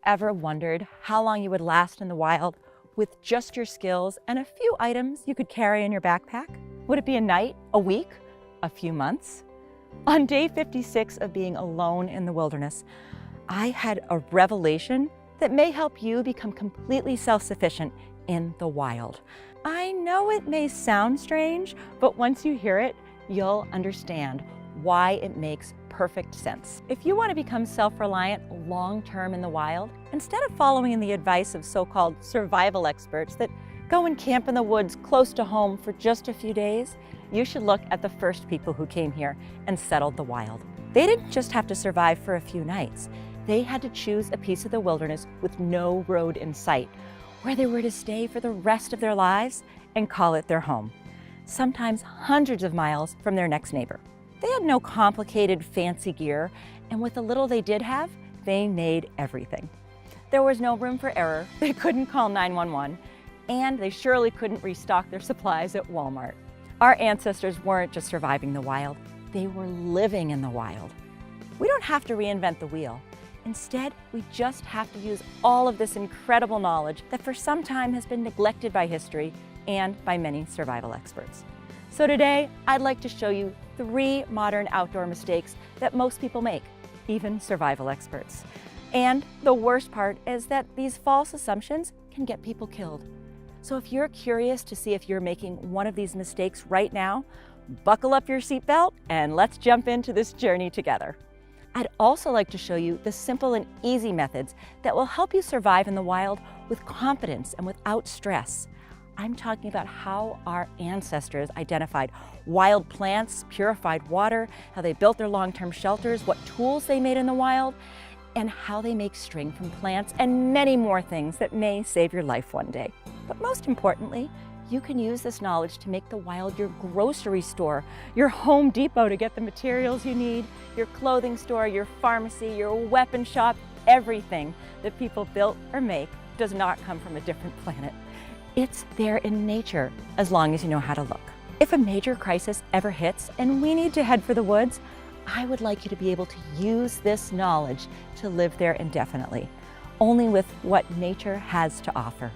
ever wondered how long you would last in the wild with just your skills and a few items you could carry in your backpack? Would it be a night, a week, a few months? On day 56 of being alone in the wilderness, I had a revelation that may help you become completely self-sufficient in the wild. I know it may sound strange, but once you hear it, you'll understand why it makes perfect sense. If you want to become self-reliant long-term in the wild, instead of following the advice of so-called survival experts that go and camp in the woods close to home for just a few days, you should look at the first people who came here and settled the wild. They didn't just have to survive for a few nights. They had to choose a piece of the wilderness with no road in sight, where they were to stay for the rest of their lives and call it their home, sometimes hundreds of miles from their next neighbor. They had no complicated, fancy gear, and with the little they did have, they made everything. There was no room for error, they couldn't call 911, and they surely couldn't restock their supplies at Walmart. Our ancestors weren't just surviving the wild, they were living in the wild. We don't have to reinvent the wheel. Instead, we just have to use all of this incredible knowledge that for some time has been neglected by history and by many survival experts. So today, I'd like to show you 3 modern outdoor mistakes that most people make, even survival experts. And the worst part is that these false assumptions can get people killed. So if you're curious to see if you're making one of these mistakes right now, buckle up your seatbelt and let's jump into this journey together. I'd also like to show you the simple and easy methods that will help you survive in the wild with confidence and without stress. I'm talking about how our ancestors identified wild plants, purified water, how they built their long-term shelters, what tools they made in the wild, and how they make string from plants, and many more things that may save your life one day. But most importantly, you can use this knowledge to make the wild your grocery store, your Home Depot to get the materials you need, your clothing store, your pharmacy, your weapon shop. Everything that people built or make does not come from a different planet. It's there in nature, as long as you know how to look. If a major crisis ever hits and we need to head for the woods, I would like you to be able to use this knowledge to live there indefinitely, only with what nature has to offer.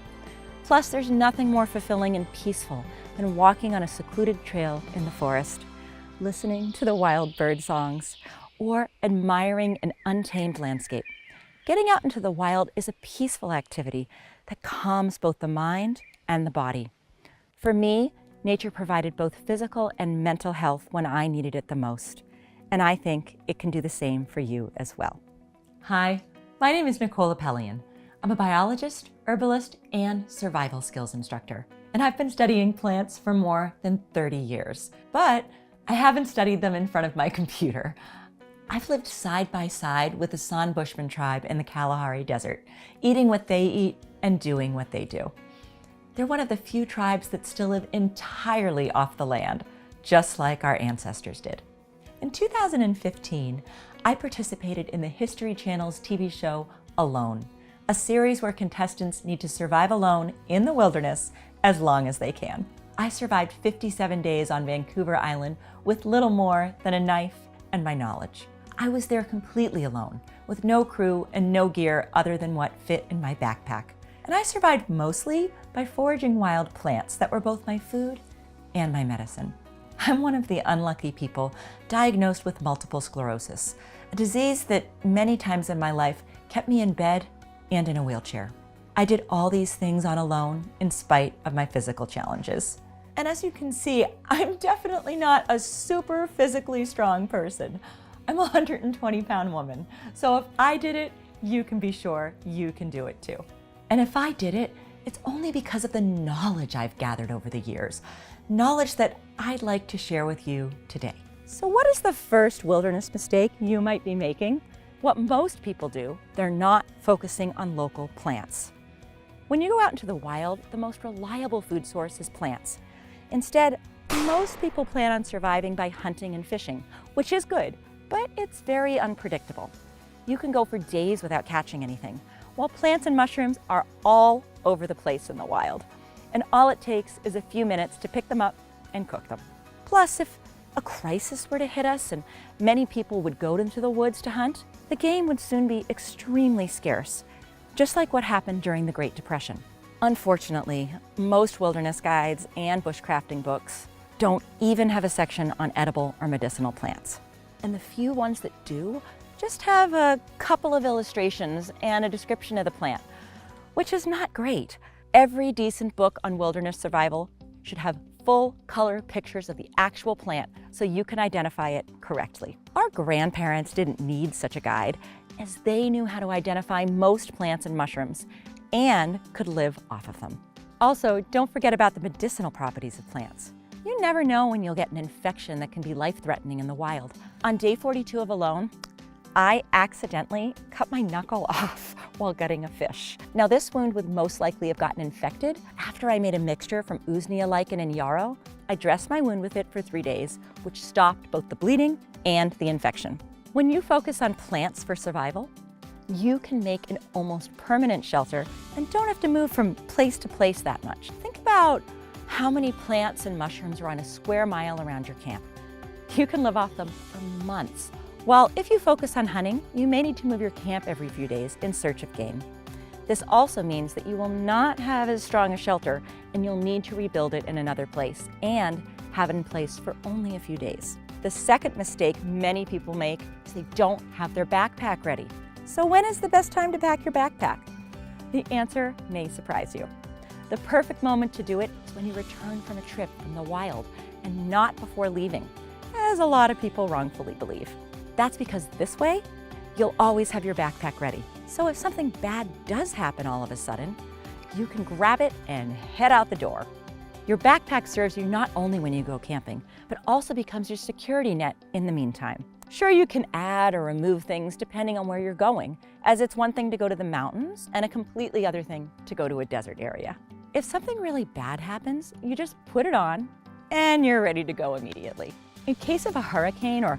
Plus, there's nothing more fulfilling and peaceful than walking on a secluded trail in the forest, listening to the wild bird songs, or admiring an untamed landscape. Getting out into the wild is a peaceful activity that calms both the mind and the body. For me, nature provided both physical and mental health when I needed it the most, and I think it can do the same for you as well. Hi, my name is Nicole Appelian. I'm a biologist, herbalist, and survival skills instructor, and I've been studying plants for more than 30 years, but I haven't studied them in front of my computer. I've lived side by side with the San Bushman tribe in the Kalahari Desert, eating what they eat and doing what they do. They're one of the few tribes that still live entirely off the land, just like our ancestors did. In 2015, I participated in the History Channel's TV show Alone, a series where contestants need to survive alone in the wilderness as long as they can. I survived 57 days on Vancouver Island with little more than a knife and my knowledge. I was there completely alone, with no crew and no gear other than what fit in my backpack. And I survived mostly by foraging wild plants that were both my food and my medicine. I'm one of the unlucky people diagnosed with multiple sclerosis, a disease that many times in my life kept me in bed and in a wheelchair. I did all these things on alone in spite of my physical challenges. And as you can see, I'm definitely not a super physically strong person. I'm a 120-pound woman, so if I did it, you can be sure you can do it too. And if I did it, it's only because of the knowledge I've gathered over the years, knowledge that I'd like to share with you today. So what is the first wilderness mistake you might be making? What most people do, they're not focusing on local plants. When you go out into the wild, the most reliable food source is plants. Instead, most people plan on surviving by hunting and fishing, which is good, but it's very unpredictable. You can go for days without catching anything, while plants and mushrooms are all over the place in the wild. And all it takes is a few minutes to pick them up and cook them. Plus, if a crisis were to hit us and many people would go into the woods to hunt, the game would soon be extremely scarce. just like what happened during the Great Depression. Unfortunately, most wilderness guides and bushcrafting books don't even have a section on edible or medicinal plants. And the few ones that do just have a couple of illustrations and a description of the plant, which is not great. Every decent book on wilderness survival should have full color pictures of the actual plant so you can identify it correctly. Our grandparents didn't need such a guide, as they knew how to identify most plants and mushrooms and could live off of them. Also, don't forget about the medicinal properties of plants. You never know when you'll get an infection that can be life-threatening in the wild. On day 42 of Alone, I accidentally cut my knuckle off while gutting a fish. Now, this wound would most likely have gotten infected after I made a mixture from Usnea lichen and yarrow. I dressed my wound with it for 3 days, which stopped both the bleeding and the infection. When you focus on plants for survival, you can make an almost permanent shelter and don't have to move from place to place that much. Think about how many plants and mushrooms are on a square mile around your camp. You can live off them for months. While if you focus on hunting, you may need to move your camp every few days in search of game. This also means that you will not have as strong a shelter and you'll need to rebuild it in another place and have it in place for only a few days. The second mistake many people make is they don't have their backpack ready. So when is the best time to pack your backpack? The answer may surprise you. The perfect moment to do it is when you return from a trip from the wild and not before leaving, as a lot of people wrongfully believe. That's because this way, you'll always have your backpack ready. So if something bad does happen all of a sudden, you can grab it and head out the door. Your backpack serves you not only when you go camping, but also becomes your security net in the meantime. Sure, you can add or remove things depending on where you're going, as it's one thing to go to the mountains and a completely other thing to go to a desert area. If something really bad happens, you just put it on and you're ready to go immediately. In case of a hurricane or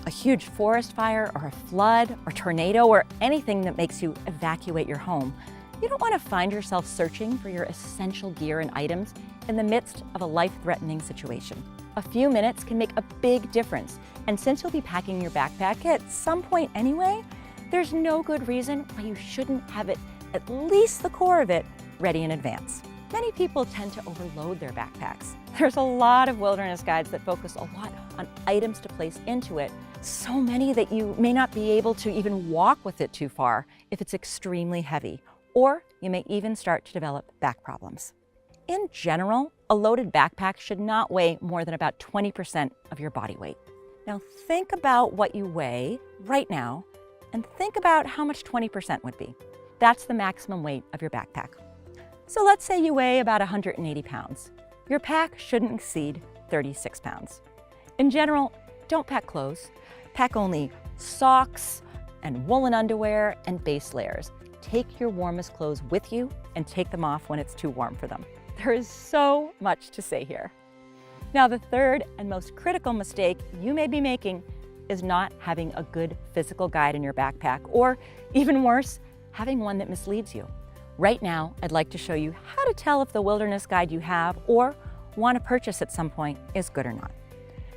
a huge forest fire or a flood or tornado or anything that makes you evacuate your home, you don't want to find yourself searching for your essential gear and items in the midst of a life-threatening situation. A few minutes can make a big difference, and since you'll be packing your backpack at some point anyway, there's no good reason why you shouldn't have it, at least the core of it, ready in advance. Many people tend to overload their backpacks. There's a lot of wilderness guides that focus a lot on items to place into it, so many that you may not be able to even walk with it too far if it's extremely heavy, or you may even start to develop back problems. In general, a loaded backpack should not weigh more than about 20% of your body weight. Now think about what you weigh right now and think about how much 20% would be. That's the maximum weight of your backpack. So let's say you weigh about 180 pounds. Your pack shouldn't exceed 36 pounds. In general, don't pack clothes. Pack only socks and woolen underwear and base layers. Take your warmest clothes with you and take them off when it's too warm for them. There is so much to say here. Now, the third and most critical mistake you may be making is not having a good physical guide in your backpack, or even worse, having one that misleads you. Right now, I'd like to show you how to tell if the wilderness guide you have or want to purchase at some point is good or not.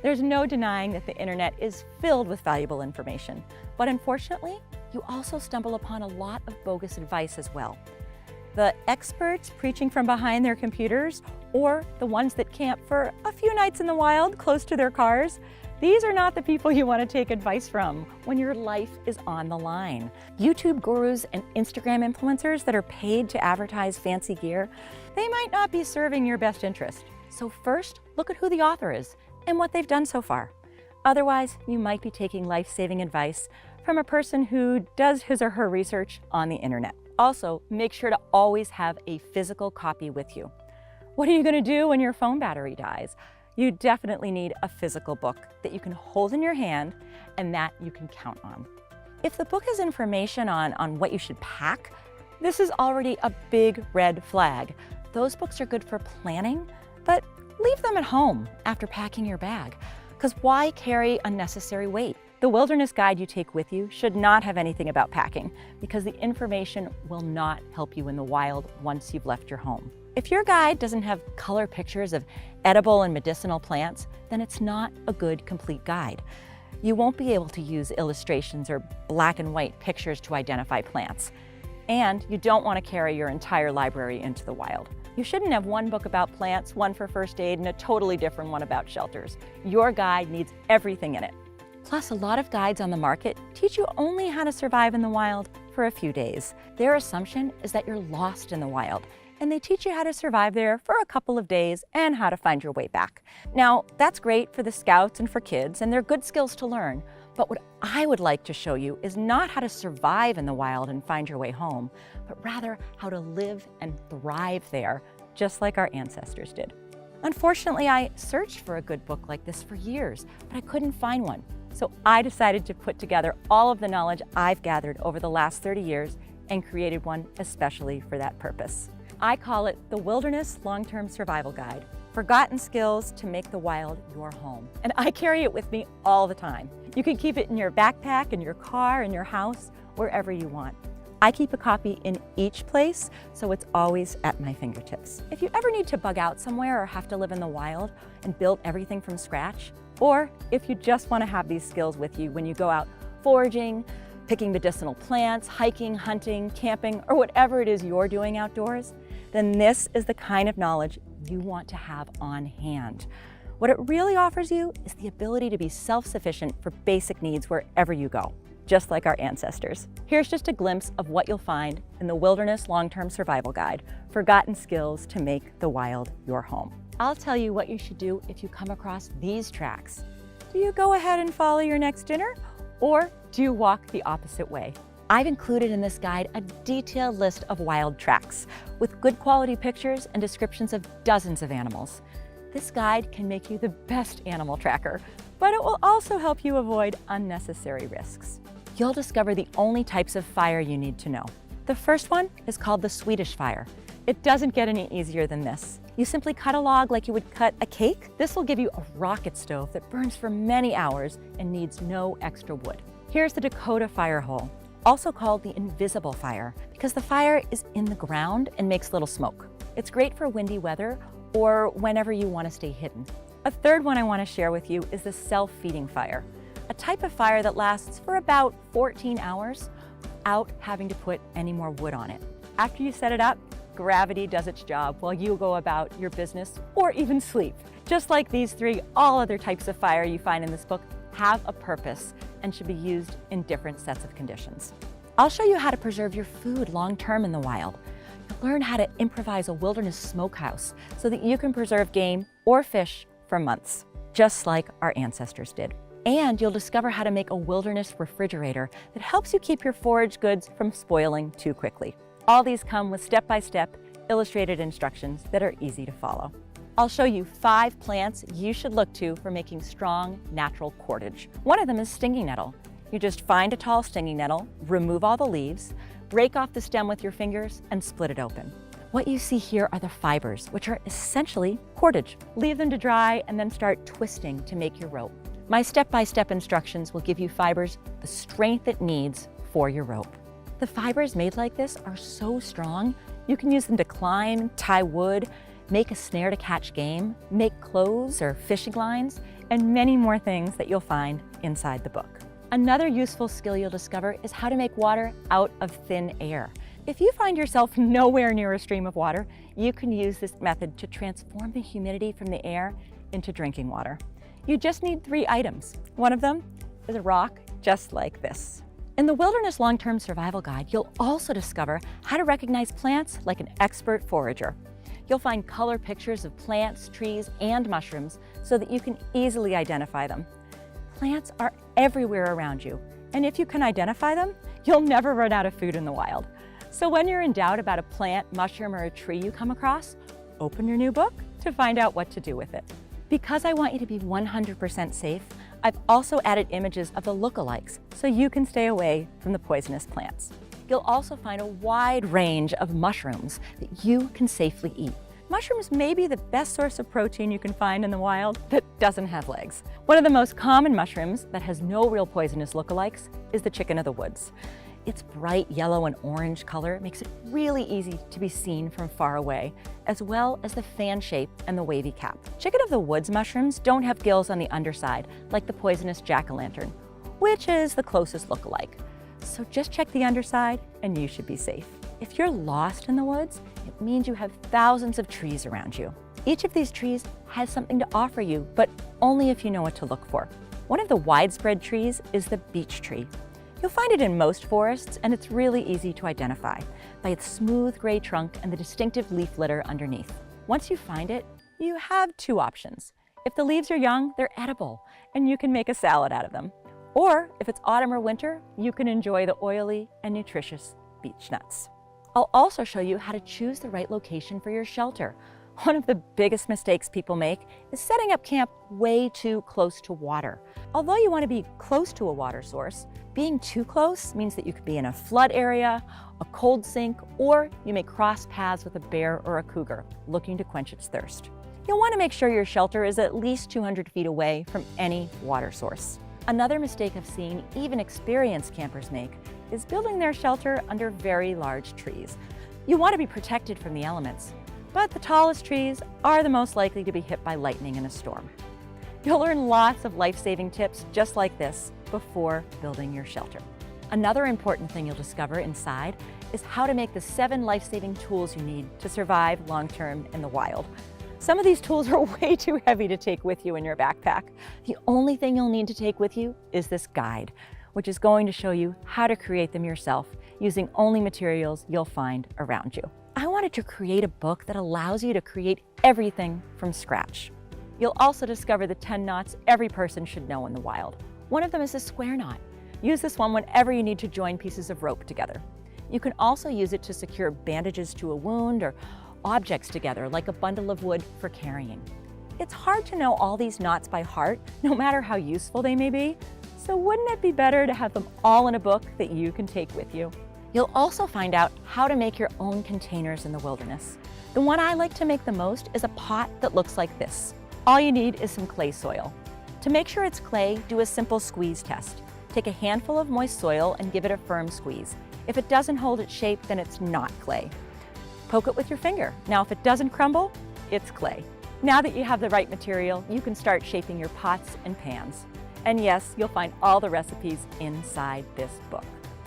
There's no denying that the internet is filled with valuable information, but unfortunately, you also stumble upon a lot of bogus advice as well. The experts preaching from behind their computers, or the ones that camp for a few nights in the wild close to their cars, these are not the people you want to take advice from when your life is on the line. YouTube gurus and Instagram influencers that are paid to advertise fancy gear, they might not be serving your best interest. So first, look at who the author is and what they've done so far. Otherwise, you might be taking life-saving advice from a person who does his or her research on the internet. Also, make sure to always have a physical copy with you. What are you going to do when your phone battery dies? You definitely need a physical book that you can hold in your hand and that you can count on. If the book has information on what you should pack, this is already a big red flag. Those books are good for planning, but leave them at home after packing your bag, because why carry unnecessary weight? The wilderness guide you take with you should not have anything about packing, because the information will not help you in the wild once you've left your home. If your guide doesn't have color pictures of edible and medicinal plants, then it's not a good, complete guide. You won't be able to use illustrations or black and white pictures to identify plants. And you don't want to carry your entire library into the wild. You shouldn't have one book about plants, one for first aid, and a totally different one about shelters. Your guide needs everything in it. Plus, a lot of guides on the market teach you only how to survive in the wild for a few days. Their assumption is that you're lost in the wild, and they teach you how to survive there for a couple of days and how to find your way back. Now, that's great for the scouts and for kids, and they're good skills to learn. But what I would like to show you is not how to survive in the wild and find your way home, but rather how to live and thrive there, just like our ancestors did. Unfortunately, I searched for a good book like this for years, but I couldn't find one. So I decided to put together all of the knowledge I've gathered over the last 30 years and created one especially for that purpose. I call it the Wilderness Long-Term Survival Guide, Forgotten Skills to Make the Wild Your Home. And I carry it with me all the time. You can keep it in your backpack, in your car, in your house, wherever you want. I keep a copy in each place, so it's always at my fingertips. If you ever need to bug out somewhere or have to live in the wild and build everything from scratch, or if you just want to have these skills with you when you go out foraging, picking medicinal plants, hiking, hunting, camping, or whatever it is you're doing outdoors, then this is the kind of knowledge you want to have on hand. What it really offers you is the ability to be self-sufficient for basic needs wherever you go, just like our ancestors. Here's just a glimpse of what you'll find in the Wilderness Long-Term Survival Guide, Forgotten Skills to Make the Wild Your Home. I'll tell you what you should do if you come across these tracks. Do you go ahead and follow your next dinner, or do you walk the opposite way? I've included in this guide a detailed list of wild tracks with good quality pictures and descriptions of dozens of animals. This guide can make you the best animal tracker, but it will also help you avoid unnecessary risks. You'll discover the only types of fire you need to know. The first one is called the Swedish fire. It doesn't get any easier than this. You simply cut a log like you would cut a cake. This will give you a rocket stove that burns for many hours and needs no extra wood. Here's the Dakota fire hole, also called the invisible fire, because the fire is in the ground and makes little smoke. It's great for windy weather or whenever you want to stay hidden. A third one I want to share with you is the self-feeding fire, a type of fire that lasts for about 14 hours without having to put any more wood on it. After you set it up, gravity does its job while you go about your business or even sleep. Just like these three, all other types of fire you find in this book have a purpose and should be used in different sets of conditions. I'll show you how to preserve your food long-term in the wild. You'll learn how to improvise a wilderness smokehouse so that you can preserve game or fish for months, just like our ancestors did. And you'll discover how to make a wilderness refrigerator that helps you keep your forage goods from spoiling too quickly. All these come with step-by-step illustrated instructions that are easy to follow. I'll show you 5 plants you should look to for making strong, natural cordage. One of them is stinging nettle. You just find a tall stinging nettle, remove all the leaves, break off the stem with your fingers, and split it open. What you see here are the fibers, which are essentially cordage. Leave them to dry and then start twisting to make your rope. My step-by-step instructions will give you fibers the strength it needs for your rope. The fibers made like this are so strong, you can use them to climb, tie wood, make a snare to catch game, make clothes or fishing lines, and many more things that you'll find inside the book. Another useful skill you'll discover is how to make water out of thin air. If you find yourself nowhere near a stream of water, you can use this method to transform the humidity from the air into drinking water. You just need 3 items. One of them is a rock just like this. In the Wilderness Long-Term Survival Guide, you'll also discover how to recognize plants like an expert forager. You'll find color pictures of plants, trees, and mushrooms so that you can easily identify them. Plants are everywhere around you, and if you can identify them, you'll never run out of food in the wild. So when you're in doubt about a plant, mushroom, or a tree you come across, open your new book to find out what to do with it. Because I want you to be 100% safe, I've also added images of the lookalikes so you can stay away from the poisonous plants. You'll also find a wide range of mushrooms that you can safely eat. Mushrooms may be the best source of protein you can find in the wild that doesn't have legs. One of the most common mushrooms that has no real poisonous lookalikes is the chicken of the woods. Its bright yellow and orange color makes it really easy to be seen from far away, as well as the fan shape and the wavy cap. Chicken of the woods mushrooms don't have gills on the underside like the poisonous jack-o'-lantern, which is the closest lookalike. So just check the underside and you should be safe. If you're lost in the woods, it means you have thousands of trees around you. Each of these trees has something to offer you, but only if you know what to look for. One of the widespread trees is the beech tree. You'll find it in most forests, and it's really easy to identify by its smooth gray trunk and the distinctive leaf litter underneath. Once you find it, you have two options. If the leaves are young, they're edible, and you can make a salad out of them. Or if it's autumn or winter, you can enjoy the oily and nutritious beech nuts. I'll also show you how to choose the right location for your shelter. One of the biggest mistakes people make is setting up camp way too close to water. Although you want to be close to a water source, being too close means that you could be in a flood area, a cold sink, or you may cross paths with a bear or a cougar looking to quench its thirst. You'll want to make sure your shelter is at least 200 feet away from any water source. Another mistake I've seen even experienced campers make is building their shelter under very large trees. You want to be protected from the elements, but the tallest trees are the most likely to be hit by lightning in a storm. You'll learn lots of life-saving tips just like this before building your shelter. Another important thing you'll discover inside is how to make the 7 life-saving tools you need to survive long-term in the wild. Some of these tools are way too heavy to take with you in your backpack. The only thing you'll need to take with you is this guide, which is going to show you how to create them yourself using only materials you'll find around you. I wanted to create a book that allows you to create everything from scratch. You'll also discover the 10 knots every person should know in the wild. One of them is a square knot. Use this one whenever you need to join pieces of rope together. You can also use it to secure bandages to a wound or objects together, like a bundle of wood for carrying. It's hard to know all these knots by heart, no matter how useful they may be, so wouldn't it be better to have them all in a book that you can take with you? You'll also find out how to make your own containers in the wilderness. The one I like to make the most is a pot that looks like this. All you need is some clay soil. To make sure it's clay, do a simple squeeze test. Take a handful of moist soil and give it a firm squeeze. If it doesn't hold its shape, then it's not clay. Poke it with your finger. Now, if it doesn't crumble, it's clay. Now that you have the right material, you can start shaping your pots and pans. And yes, you'll find all the recipes inside this book.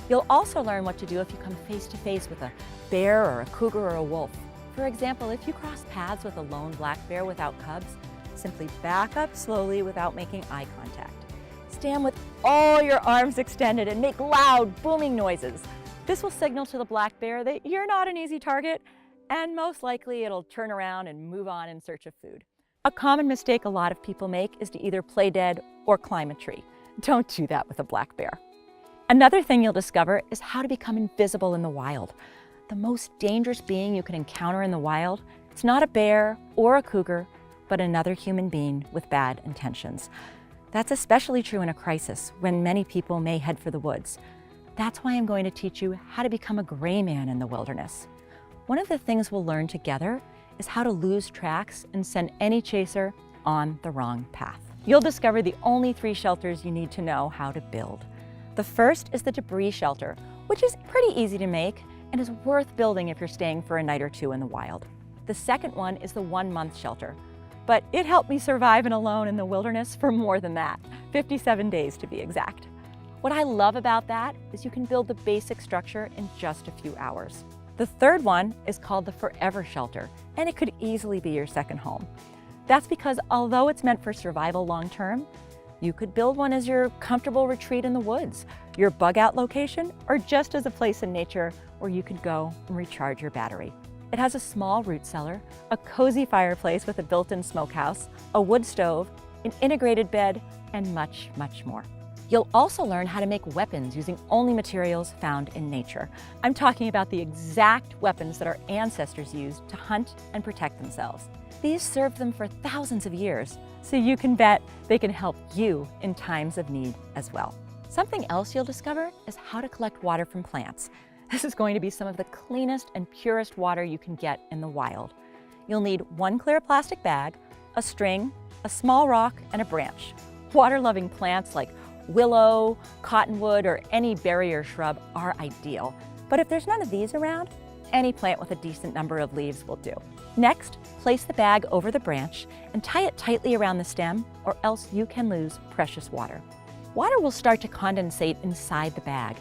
You'll also learn what to do if you come face to face with a bear or a cougar or a wolf. For example, if you cross paths with a lone black bear without cubs, simply back up slowly without making eye contact. Stand with all your arms extended and make loud, booming noises. This will signal to the black bear that you're not an easy target, and most likely it'll turn around and move on in search of food. A common mistake a lot of people make is to either play dead or climb a tree. Don't do that with a black bear. Another thing you'll discover is how to become invisible in the wild. The most dangerous being you can encounter in the wild, it's not a bear or a cougar, but another human being with bad intentions. That's especially true in a crisis when many people may head for the woods. That's why I'm going to teach you how to become a gray man in the wilderness. One of the things we'll learn together is how to lose tracks and send any chaser on the wrong path. You'll discover the only 3 shelters you need to know how to build. The first is the debris shelter, which is pretty easy to make and is worth building if you're staying for a night or 2 in the wild. The second one is the 1-month shelter, but it helped me survive and alone in the wilderness for more than that, 57 days to be exact. What I love about that is you can build the basic structure in just a few hours. The third one is called the Forever Shelter, and it could easily be your second home. That's because although it's meant for survival long term, you could build one as your comfortable retreat in the woods, your bug out location, or just as a place in nature where you could go and recharge your battery. It has a small root cellar, a cozy fireplace with a built-in smokehouse, a wood stove, an integrated bed, and much, much more. You'll also learn how to make weapons using only materials found in nature. I'm talking about the exact weapons that our ancestors used to hunt and protect themselves. These served them for thousands of years, so you can bet they can help you in times of need as well. Something else you'll discover is how to collect water from plants. This is going to be some of the cleanest and purest water you can get in the wild. You'll need 1 clear plastic bag, a string, a small rock, and a branch. Water-loving plants like willow, cottonwood, or any barrier shrub are ideal. But if there's none of these around, any plant with a decent number of leaves will do. Next, place the bag over the branch and tie it tightly around the stem, or else you can lose precious water. Water will start to condensate inside the bag,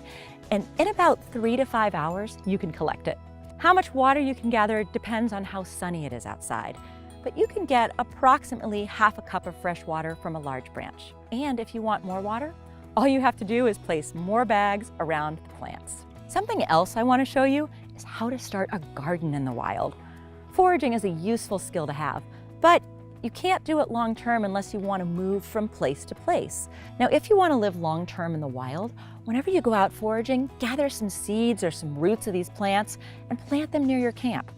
and in about 3 to 5 hours, you can collect it. How much water you can gather depends on how sunny it is outside, but you can get approximately half a cup of fresh water from a large branch. And if you want more water, all you have to do is place more bags around the plants. Something else I want to show you is how to start a garden in the wild. Foraging is a useful skill to have, but you can't do it long-term unless you want to move from place to place. Now, if you want to live long-term in the wild, whenever you go out foraging, gather some seeds or some roots of these plants and plant them near your camp.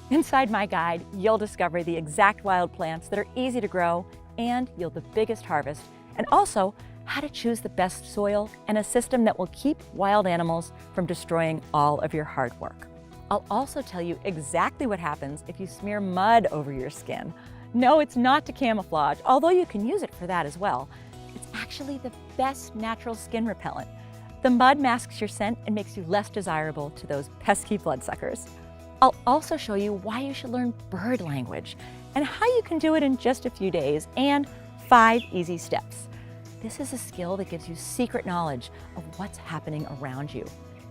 Inside my guide, you'll discover the exact wild plants that are easy to grow and yield the biggest harvest, and also how to choose the best soil and a system that will keep wild animals from destroying all of your hard work. I'll also tell you exactly what happens if you smear mud over your skin. No, it's not to camouflage, although you can use it for that as well. It's actually the best natural skin repellent. The mud masks your scent and makes you less desirable to those pesky bloodsuckers. I'll also show you why you should learn bird language and how you can do it in just a few days, and 5 easy steps. This is a skill that gives you secret knowledge of what's happening around you.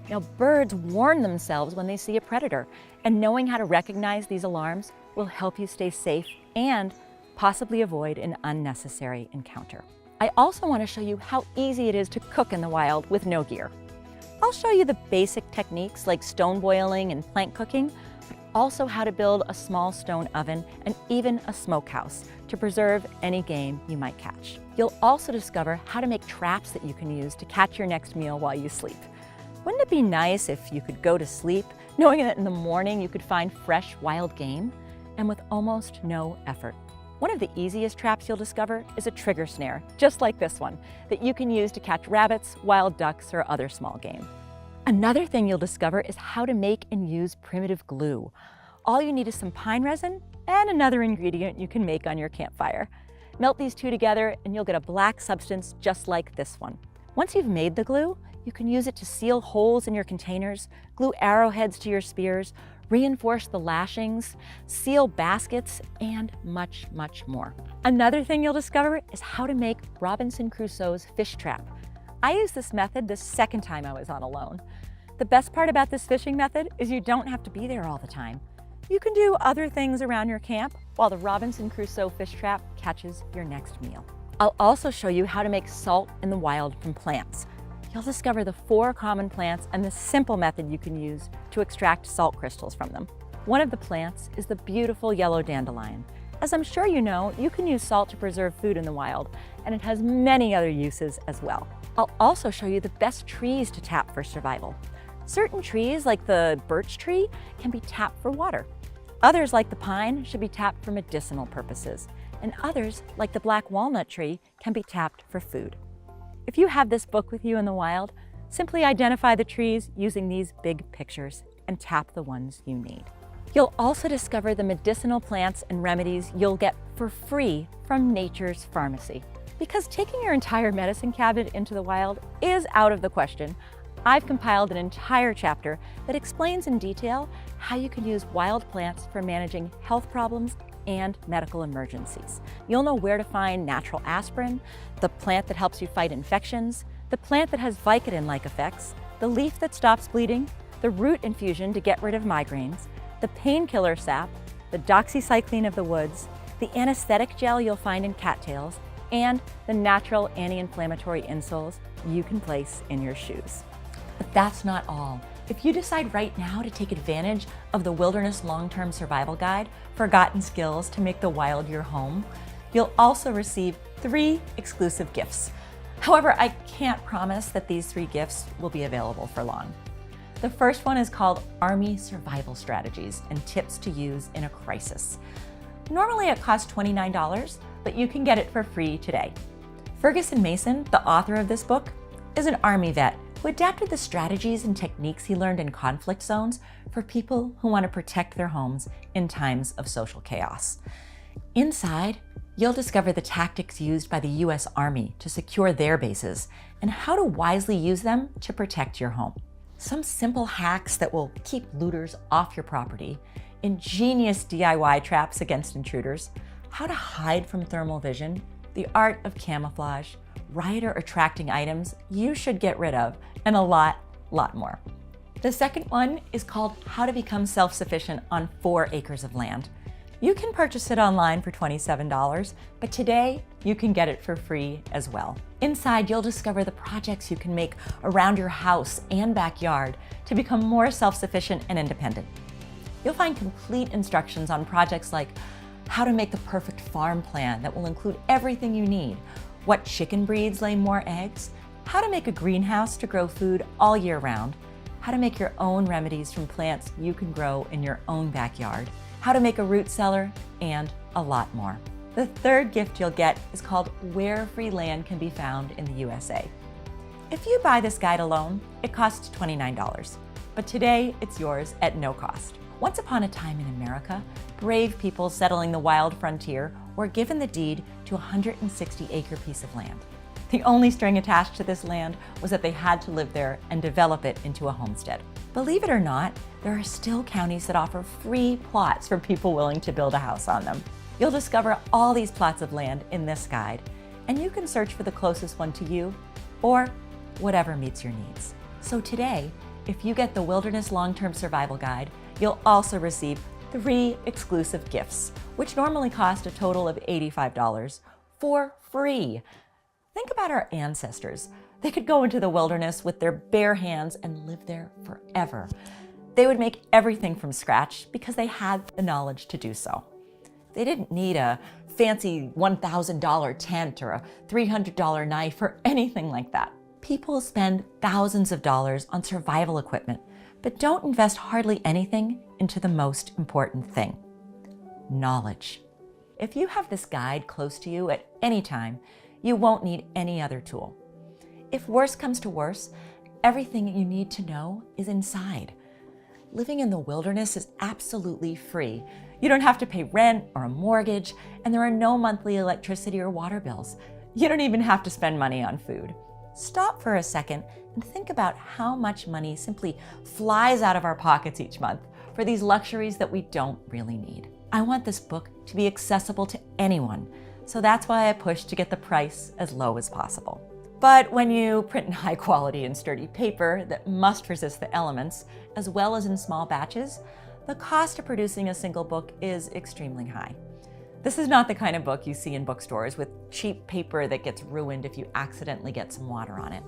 Now, birds warn themselves when they see a predator, and knowing how to recognize these alarms will help you stay safe and possibly avoid an unnecessary encounter. I also want to show you how easy it is to cook in the wild with no gear. I'll show you the basic techniques like stone boiling and plank cooking, but also how to build a small stone oven and even a smokehouse to preserve any game you might catch. You'll also discover how to make traps that you can use to catch your next meal while you sleep. Wouldn't it be nice if you could go to sleep knowing that in the morning you could find fresh wild game, and with almost no effort? One of the easiest traps you'll discover is a trigger snare, just like this one, that you can use to catch rabbits, wild ducks, or other small game. Another thing you'll discover is how to make and use primitive glue. All you need is some pine resin and another ingredient you can make on your campfire. Melt these two together and you'll get a black substance just like this one. Once you've made the glue, you can use it to seal holes in your containers, glue arrowheads to your spears, reinforce the lashings, seal baskets, and much, much more. Another thing you'll discover is how to make Robinson Crusoe's fish trap. I used this method the second time I was on alone. The best part about this fishing method is you don't have to be there all the time. You can do other things around your camp while the Robinson Crusoe fish trap catches your next meal. I'll also show you how to make salt in the wild from plants. You'll discover the 4 common plants and the simple method you can use to extract salt crystals from them. One of the plants is the beautiful yellow dandelion. As I'm sure you know, you can use salt to preserve food in the wild, and it has many other uses as well. I'll also show you the best trees to tap for survival. Certain trees, like the birch tree, can be tapped for water. Others, like the pine, should be tapped for medicinal purposes, and others, like the black walnut tree, can be tapped for food. If you have this book with you in the wild, simply identify the trees using these big pictures and tap the ones you need. You'll also discover the medicinal plants and remedies you'll get for free from nature's pharmacy. Because taking your entire medicine cabinet into the wild is out of the question, I've compiled an entire chapter that explains in detail how you can use wild plants for managing health problems and medical emergencies. You'll know where to find natural aspirin, the plant that helps you fight infections, the plant that has Vicodin-like effects, the leaf that stops bleeding, the root infusion to get rid of migraines, the painkiller sap, the doxycycline of the woods, the anesthetic gel you'll find in cattails, and the natural anti-inflammatory insoles you can place in your shoes. But that's not all. If you decide right now to take advantage of the Wilderness Long-Term Survival Guide, Forgotten Skills to Make the Wild Your Home, you'll also receive 3 exclusive gifts. However, I can't promise that these 3 gifts will be available for long. The first one is called Army Survival Strategies and Tips to Use in a Crisis. Normally it costs $29, but you can get it for free today. Ferguson Mason, the author of this book, is an Army vet who adapted the strategies and techniques he learned in conflict zones for people who want to protect their homes in times of social chaos. Inside, you'll discover the tactics used by the U.S. Army to secure their bases and how to wisely use them to protect your home. Some simple hacks that will keep looters off your property, ingenious DIY traps against intruders, how to hide from thermal vision, the art of camouflage, rioter attracting items you should get rid of, and a lot, lot more. The second one is called How to Become Self-Sufficient on 4 Acres of Land. You can purchase it online for $27, but today you can get it for free as well. Inside, you'll discover the projects you can make around your house and backyard to become more self-sufficient and independent. You'll find complete instructions on projects like how to make the perfect farm plan that will include everything you need, what chicken breeds lay more eggs, how to make a greenhouse to grow food all year round, how to make your own remedies from plants you can grow in your own backyard, how to make a root cellar, and a lot more. The third gift you'll get is called Where Free Land Can Be Found in the USA. If you buy this guide alone, it costs $29, but today it's yours at no cost. Once upon a time in America, brave people settling the wild frontier were given the deed to a 160-acre piece of land. The only string attached to this land was that they had to live there and develop it into a homestead. Believe it or not, there are still counties that offer free plots for people willing to build a house on them. You'll discover all these plots of land in this guide, and you can search for the closest one to you or whatever meets your needs. So today, if you get the Wilderness Long-Term Survival Guide, you'll also receive 3 exclusive gifts, which normally cost a total of $85 for free. Think about our ancestors. They could go into the wilderness with their bare hands and live there forever. They would make everything from scratch because they had the knowledge to do so. They didn't need a fancy $1,000 tent or a $300 knife or anything like that. People spend thousands of dollars on survival equipment, but don't invest hardly anything into the most important thing: knowledge. If you have this guide close to you at any time, you won't need any other tool. If worse comes to worse, everything you need to know is inside. Living in the wilderness is absolutely free. You don't have to pay rent or a mortgage, and there are no monthly electricity or water bills. You don't even have to spend money on food. Stop for a second and think about how much money simply flies out of our pockets each month for these luxuries that we don't really need. I want this book to be accessible to anyone, so that's why I push to get the price as low as possible. But when you print in high quality and sturdy paper that must resist the elements, as well as in small batches, the cost of producing a single book is extremely high. This is not the kind of book you see in bookstores with cheap paper that gets ruined if you accidentally get some water on it.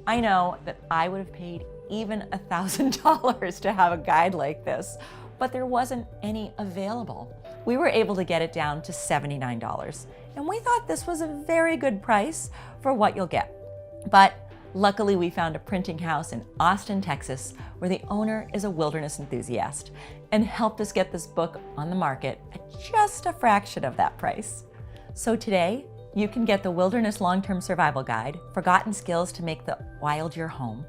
I know that I would have paid even $1,000 to have a guide like this, but there wasn't any available. We were able to get it down to $79, and we thought this was a very good price for what you'll get. But luckily we found a printing house in Austin, Texas, where the owner is a wilderness enthusiast and helped us get this book on the market at just a fraction of that price. So today, you can get the Wilderness Long-Term Survival Guide, Forgotten Skills to Make the Wild Your Home,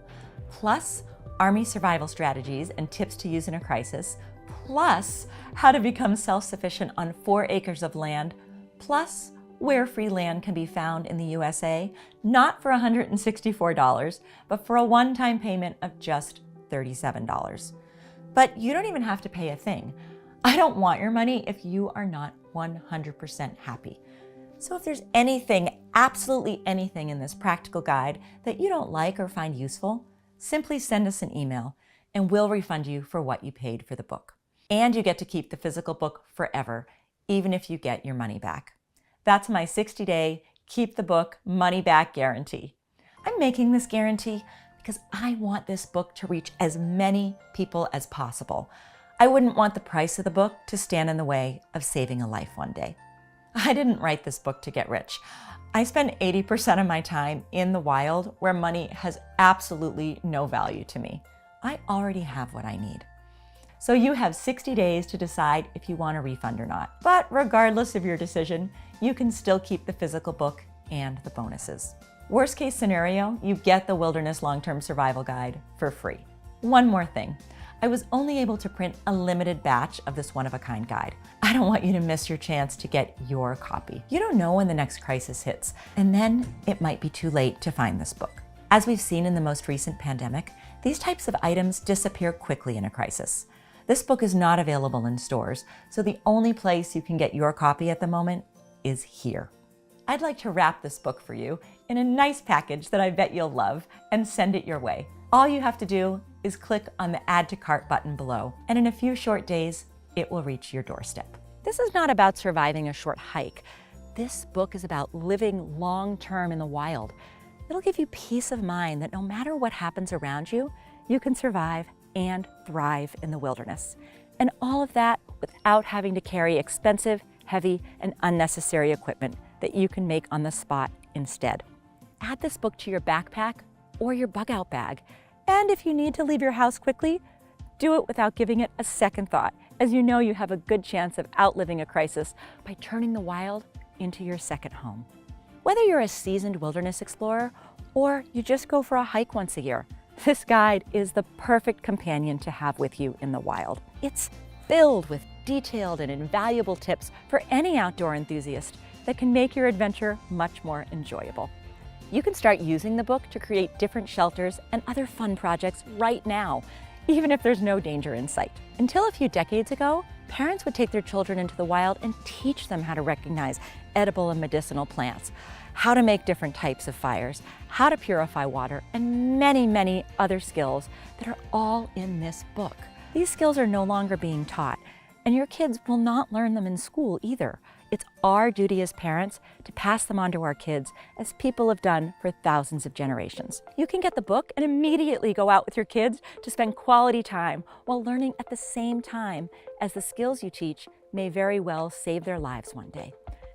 plus Army Survival Strategies and Tips to Use in a Crisis, plus How to Become Self-Sufficient on 4 Acres of Land, plus Where Free Land Can Be Found in the USA, not for $164, but for a one-time payment of just $37. But you don't even have to pay a thing. I don't want your money if you are not 100% happy. So if there's anything, absolutely anything in this practical guide that you don't like or find useful, simply send us an email and we'll refund you for what you paid for the book. And you get to keep the physical book forever, even if you get your money back. That's my 60-day keep the book money back guarantee. I'm making this guarantee because I want this book to reach as many people as possible. I wouldn't want the price of the book to stand in the way of saving a life one day. I didn't write this book to get rich. I spend 80% of my time in the wild where money has absolutely no value to me. I already have what I need. So you have 60 days to decide if you want a refund or not. But regardless of your decision, you can still keep the physical book and the bonuses. Worst case scenario, you get the Wilderness Long-Term Survival Guide for free. One more thing. I was only able to print a limited batch of this one-of-a-kind guide. I don't want you to miss your chance to get your copy. You don't know when the next crisis hits, and then it might be too late to find this book. As we've seen in the most recent pandemic, these types of items disappear quickly in a crisis. This book is not available in stores, so the only place you can get your copy at the moment is here. I'd like to wrap this book for you in a nice package that I bet you'll love and send it your way. All you have to do is click on the Add to Cart button below, and in a few short days, it will reach your doorstep. This is not about surviving a short hike. This book is about living long-term in the wild. It'll give you peace of mind that no matter what happens around you, you can survive and thrive in the wilderness. And all of that without having to carry expensive, heavy, and unnecessary equipment that you can make on the spot instead. Add this book to your backpack or your bug-out bag. And if you need to leave your house quickly, do it without giving it a second thought, as you know you have a good chance of outliving a crisis by turning the wild into your second home. Whether you're a seasoned wilderness explorer or you just go for a hike once a year, this guide is the perfect companion to have with you in the wild. It's filled with detailed and invaluable tips for any outdoor enthusiast that can make your adventure much more enjoyable. You can start using the book to create different shelters and other fun projects right now, even if there's no danger in sight. Until a few decades ago, parents would take their children into the wild and teach them how to recognize edible and medicinal plants, how to make different types of fires, how to purify water, and many, many other skills that are all in this book. These skills are no longer being taught, and your kids will not learn them in school either. It's our duty as parents to pass them on to our kids, as people have done for thousands of generations. You can get the book and immediately go out with your kids to spend quality time while learning at the same time, as the skills you teach may very well save their lives one day.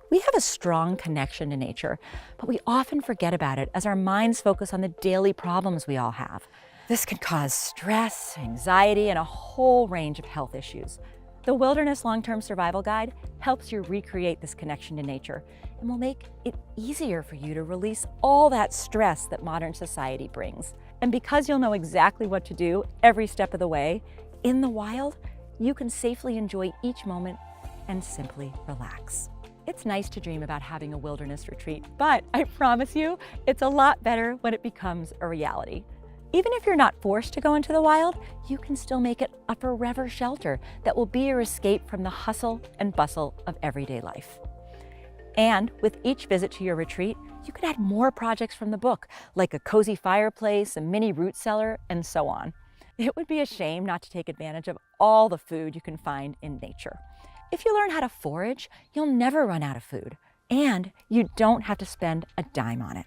We have a strong connection to nature, but we often forget about it as our minds focus on the daily problems we all have. This can cause stress, anxiety, and a whole range of health issues. The Wilderness Long-Term Survival Guide helps you recreate this connection to nature and will make it easier for you to release all that stress that modern society brings. And because you'll know exactly what to do every step of the way, in the wild, you can safely enjoy each moment and simply relax. It's nice to dream about having a wilderness retreat, but I promise you, it's a lot better when it becomes a reality. Even if you're not forced to go into the wild, you can still make it a forever shelter that will be your escape from the hustle and bustle of everyday life. And with each visit to your retreat, you could add more projects from the book, like a cozy fireplace, a mini root cellar, and so on. It would be a shame not to take advantage of all the food you can find in nature. If you learn how to forage, you'll never run out of food, and you don't have to spend a dime on it.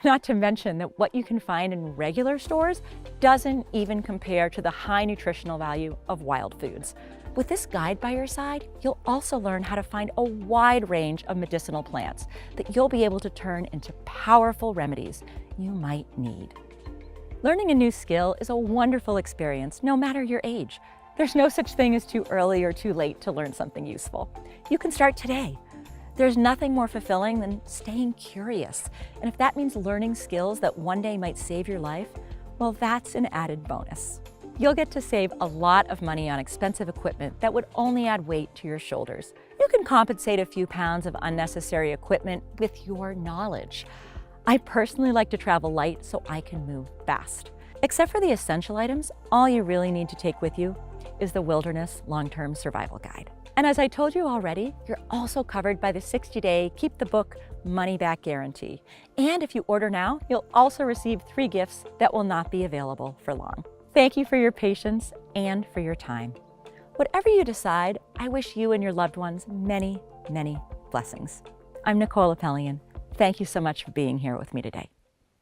Not to mention that what you can find in regular stores doesn't even compare to the high nutritional value of wild foods. With this guide by your side, you'll also learn how to find a wide range of medicinal plants that you'll be able to turn into powerful remedies you might need. Learning a new skill is a wonderful experience, no matter your age. There's no such thing as too early or too late to learn something useful. You can start today. There's nothing more fulfilling than staying curious. And if that means learning skills that one day might save your life, well, that's an added bonus. You'll get to save a lot of money on expensive equipment that would only add weight to your shoulders. You can compensate a few pounds of unnecessary equipment with your knowledge. I personally like to travel light so I can move fast. Except for the essential items, all you really need to take with you is the Wilderness Long-Term Survival Guide. And as I told you already, you're also covered by the 60-day Keep the Book money-back guarantee. And if you order now, you'll also receive 3 gifts that will not be available for long. Thank you for your patience and for your time. Whatever you decide, I wish you and your loved ones many, many blessings. I'm Nicole Appelian. Thank you so much for being here with me today.